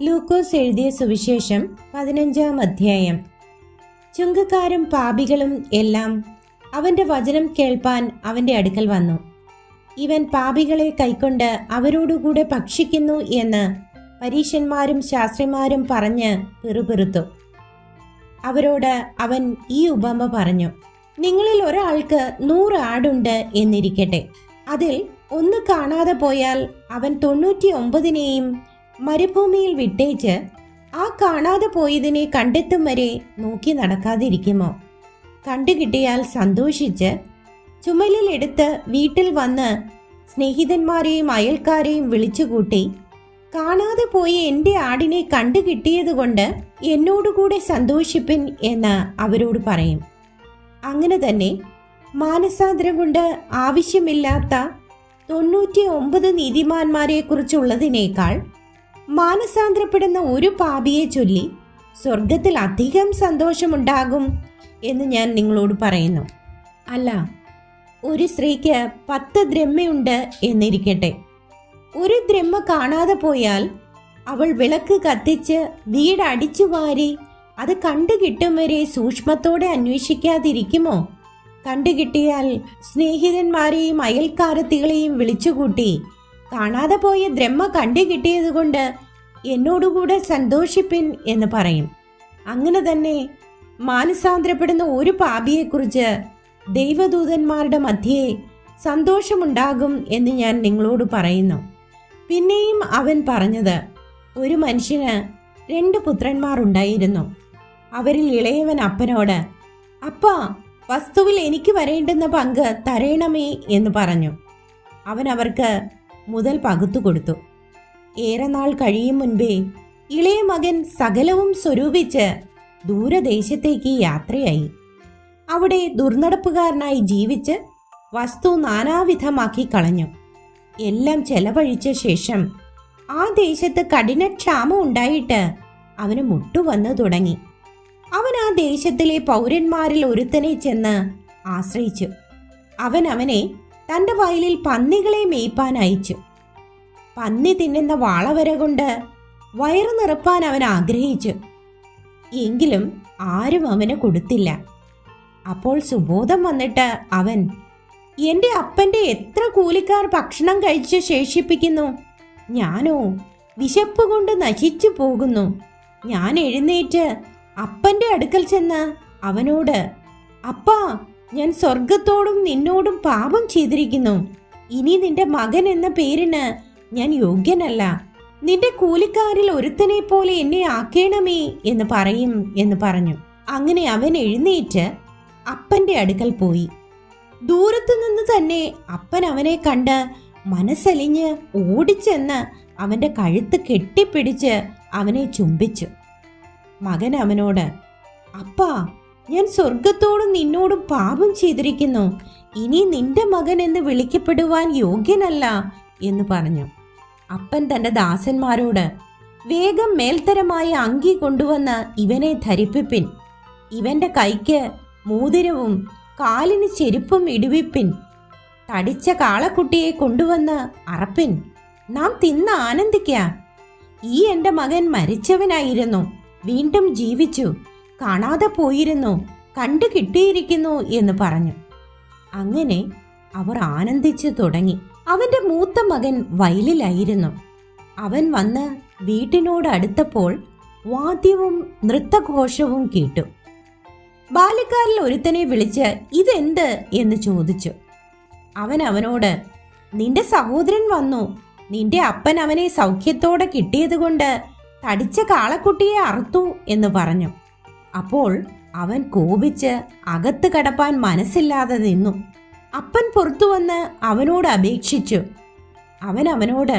ലൂക്കോസ് എഴുതിയ സുവിശേഷം 15-ാം അധ്യായം. ചുങ്കക്കാരും പാപികളും എല്ലാം അവന്റെ വചനം കേൾപ്പാൻ അവന്റെ അടുക്കൽ വന്നു. ഇവൻ പാപികളെ കൈക്കൊണ്ട് അവരോടുകൂടെ ഭക്ഷിക്കുന്നു എന്ന് പരീശന്മാരും ശാസ്ത്രിമാരും പറഞ്ഞ് പിറുപിറുത്തു. അവരോട് അവൻ ഈ ഉപമ പറഞ്ഞു: നിങ്ങളിൽ ഒരാൾക്ക് 100 ആടുണ്ട് എന്നിരിക്കട്ടെ. അതിൽ ഒന്ന് കാണാതെ പോയാൽ അവൻ 99-നെയും മരുഭൂമിയിൽ വിട്ടേച്ച് ആ കാണാതെ പോയതിനെ കണ്ടെത്തും വരെ നോക്കി നടക്കാതിരിക്കുമോ? കണ്ടുകിട്ടിയാൽ സന്തോഷിച്ച് ചുമലിലെടുത്ത് വീട്ടിൽ വന്ന് സ്നേഹിതന്മാരെയും അയൽക്കാരെയും വിളിച്ചുകൂട്ടി, കാണാതെ പോയി എൻ്റെ ആടിനെ കണ്ടുകിട്ടിയതുകൊണ്ട് എന്നോടുകൂടെ സന്തോഷിപ്പിൻ എന്ന് അവരോട് പറയും. അങ്ങനെ തന്നെ മാനസാന്തരം കൊണ്ട് ആവശ്യമില്ലാത്ത 99 നീതിമാന്മാരെ കുറിച്ചുള്ളതിനേക്കാൾ മാനസാന്തരപ്പെടുന്ന ഒരു പാപിയെ ചൊല്ലി സ്വർഗത്തിൽ അധികം സന്തോഷമുണ്ടാകും എന്ന് ഞാൻ നിങ്ങളോട് പറയുന്നു. അല്ല, ഒരു സ്ത്രീക്ക് 10 ദ്രഹ്മയുണ്ട് എന്നിരിക്കട്ടെ. ഒരു ദ്രഹ്മ കാണാതെ പോയാൽ അവൾ വിളക്ക് കത്തിച്ച് വീട് അടിച്ചു വാരി അത് കണ്ടുകിട്ടും വരെ സൂക്ഷ്മത്തോടെ അന്വേഷിക്കാതിരിക്കുമോ? കണ്ടുകിട്ടിയാൽ സ്നേഹിതന്മാരെയും അയൽക്കാരത്തികളെയും വിളിച്ചുകൂട്ടി, കാണാതെ പോയ ദ്രഹ്മ കണ്ടുകിട്ടിയത് കൊണ്ട് എന്നോടുകൂടെ സന്തോഷിപ്പിൻ എന്ന് പറയും. അങ്ങനെ തന്നെ മാനസാന്തരപ്പെടുന്ന ഒരു പാപിയെക്കുറിച്ച് ദൈവദൂതന്മാരുടെ മധ്യേ സന്തോഷമുണ്ടാകും എന്ന് ഞാൻ നിങ്ങളോട് പറയുന്നു. പിന്നെയും അവൻ പറഞ്ഞത്: ഒരു മനുഷ്യന് 2 പുത്രന്മാർ ഉണ്ടായിരുന്നു. അവരിൽ ഇളയവൻ അപ്പനോട്, അപ്പാ, വസ്തുവിൽ എനിക്ക് വരേണ്ടുന്ന പങ്ക് തരേണമേ എന്ന് പറഞ്ഞു. അവൻ അവർക്ക് മുതൽ പകുത്തു കൊടുത്തു. ഏറെ നാൾ കഴിയും മുൻപേ ഇളയ മകൻ സകലവും സ്വരൂപിച്ച് ദൂരദേശത്തേക്ക് യാത്രയായി. അവിടെ ദുർനടപ്പുകാരനായി ജീവിച്ച് വസ്തു നാനാവിധമാക്കി കളഞ്ഞു. എല്ലാം ചെലവഴിച്ച ശേഷം ആ ദേശത്ത് കഠിനക്ഷാമം ഉണ്ടായിട്ട് അവന് മുട്ടുവന്നു തുടങ്ങി. അവൻ ആ ദേശത്തിലെ പൗരന്മാരിൽ ഒരുത്തനെ ചെന്ന് ആശ്രയിച്ചു. അവൻ അവനെ തൻ്റെ വയലിൽ പന്നികളെ മേയ്പ്പാൻ അയച്ചു. പന്നി തിന്നുന്ന വാളവര കൊണ്ട് വയറു നിറപ്പാൻ അവൻ ആഗ്രഹിച്ചു. എങ്കിലും ആരും അവന് കൊടുത്തില്ല. അപ്പോൾ സുബോധം വന്നിട്ട് അവൻ, എൻ്റെ അപ്പൻ്റെ എത്ര കൂലിക്കാർ ഭക്ഷണം കഴിച്ച് ശേഷിപ്പിക്കുന്നു, ഞാനോ വിശപ്പ് കൊണ്ട് നശിച്ചു പോകുന്നു. ഞാൻ എഴുന്നേറ്റ് അപ്പൻ്റെ അടുക്കൽ ചെന്ന് അവനോട്, അപ്പാ, ഞാൻ സ്വർഗത്തോടും നിന്നോടും പാപം ചെയ്തിരിക്കുന്നു. ഇനി നിന്റെ മകൻ എന്ന പേരിന് ഞാൻ യോഗ്യനല്ല. നിന്റെ കൂലിക്കാരിൽ ഒരുത്തനെ പോലെ എന്നെ ആക്കേണമേ എന്ന് പറയും എന്ന് പറഞ്ഞു. അങ്ങനെ അവൻ എഴുന്നേറ്റ് അപ്പൻ്റെ അടുക്കൽ പോയി. ദൂരത്തു നിന്ന് തന്നെ അപ്പൻ അവനെ കണ്ട് മനസ്സലിഞ്ഞ് ഓടിച്ചെന്ന് അവൻ്റെ കഴുത്ത് കെട്ടിപ്പിടിച്ച് അവനെ ചുംബിച്ചു. മകൻ അവനോട്, അപ്പാ, ഞാൻ സ്വർഗത്തോടും നിന്നോടും പാപം ചെയ്തിരിക്കുന്നു. ഇനി നിന്റെ മകൻ എന്ന് വിളിക്കപ്പെടുവാൻ യോഗ്യനല്ല എന്ന് പറഞ്ഞു. അപ്പൻ തൻ്റെ ദാസന്മാരോട്, വേഗം മേൽത്തരമായ അങ്കി കൊണ്ടുവന്ന് ഇവനെ ധരിപ്പിപ്പിൻ. ഇവന്റെ കൈക്ക് മോതിരവും കാലിന് ചെരുപ്പും ഇടുവിപ്പിൻ. തടിച്ച കാളക്കുട്ടിയെ കൊണ്ടുവന്ന് അറപ്പിൻ. നാം തിന്ന് ആനന്ദിക്കാം. ഈ എൻ്റെ മകൻ മരിച്ചവനായിരുന്നു, വീണ്ടും ജീവിച്ചു. കാണാതെ പോയിരുന്നു, കണ്ടു കിട്ടിയിരിക്കുന്നു എന്ന് പറഞ്ഞു. അങ്ങനെ അവർ ആനന്ദിച്ചു തുടങ്ങി. അവന്റെ മൂത്ത മകൻ വയലിലായിരുന്നു. അവൻ വന്ന് വീട്ടിനോട് അടുത്തപ്പോൾ വാദ്യവും നൃത്തഘോഷവും കേട്ടു. ബാല്യക്കാരിൽ ഒരുത്തനെ വിളിച്ച് ഇതെന്ത് എന്ന് ചോദിച്ചു. അവൻ അവനോട്, നിന്റെ സഹോദരൻ വന്നു. നിന്റെ അപ്പൻ അവനെ സൗഖ്യത്തോടെ കിട്ടിയതുകൊണ്ട് തടിച്ച കാളക്കുട്ടിയെ അറുത്തു എന്ന് പറഞ്ഞു. അപ്പോൾ അവൻ കോപിച്ച് അകത്ത് കടപ്പാൻ മനസ്സില്ലാതെ നിന്നു. അപ്പൻ പുറത്തു വന്ന് അവനോട് അപേക്ഷിച്ചു. അവൻ അവനോട്,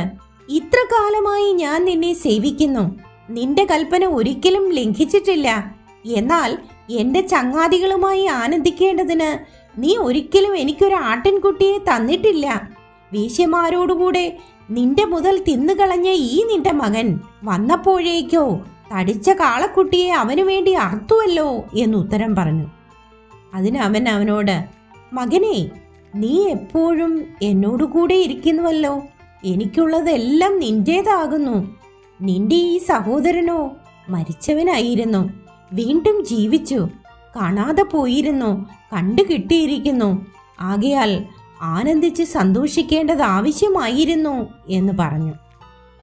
ഇത്ര കാലമായി ഞാൻ നിന്നെ സേവിക്കുന്നു. നിന്റെ കൽപ്പന ഒരിക്കലും ലംഘിച്ചിട്ടില്ല. എന്നാൽ എൻ്റെ ചങ്ങാതികളുമായി ആനന്ദിക്കേണ്ടതിന് നീ ഒരിക്കലും എനിക്കൊരു ആട്ടിൻകുട്ടിയെ തന്നിട്ടില്ല. വേശ്യമാരോടുകൂടെ നിന്റെ മുതൽ തിന്നുകളഞ്ഞ ഈ നിന്റെ മകൻ വന്നപ്പോഴേക്കോ തടിച്ച കാളക്കുട്ടിയെ അവനു വേണ്ടി അറുത്തുവല്ലോ എന്ന് ഉത്തരം പറഞ്ഞു. അതിന് അവൻ അവനോട്, മകനെ, നീ എപ്പോഴും എന്നോടുകൂടെ ഇരിക്കുന്നുവല്ലോ. എനിക്കുള്ളതെല്ലാം നിന്റേതാകുന്നു. നിന്റെ ഈ സഹോദരനോ മരിച്ചവനായിരുന്നു, വീണ്ടും ജീവിച്ചു, കാണാതെ പോയിരുന്നു, കണ്ടു കിട്ടിയിരിക്കുന്നു. ആകയാൽ ആനന്ദിച്ച് സന്തോഷിക്കേണ്ടത് ആവശ്യമായിരുന്നു എന്ന് പറഞ്ഞു.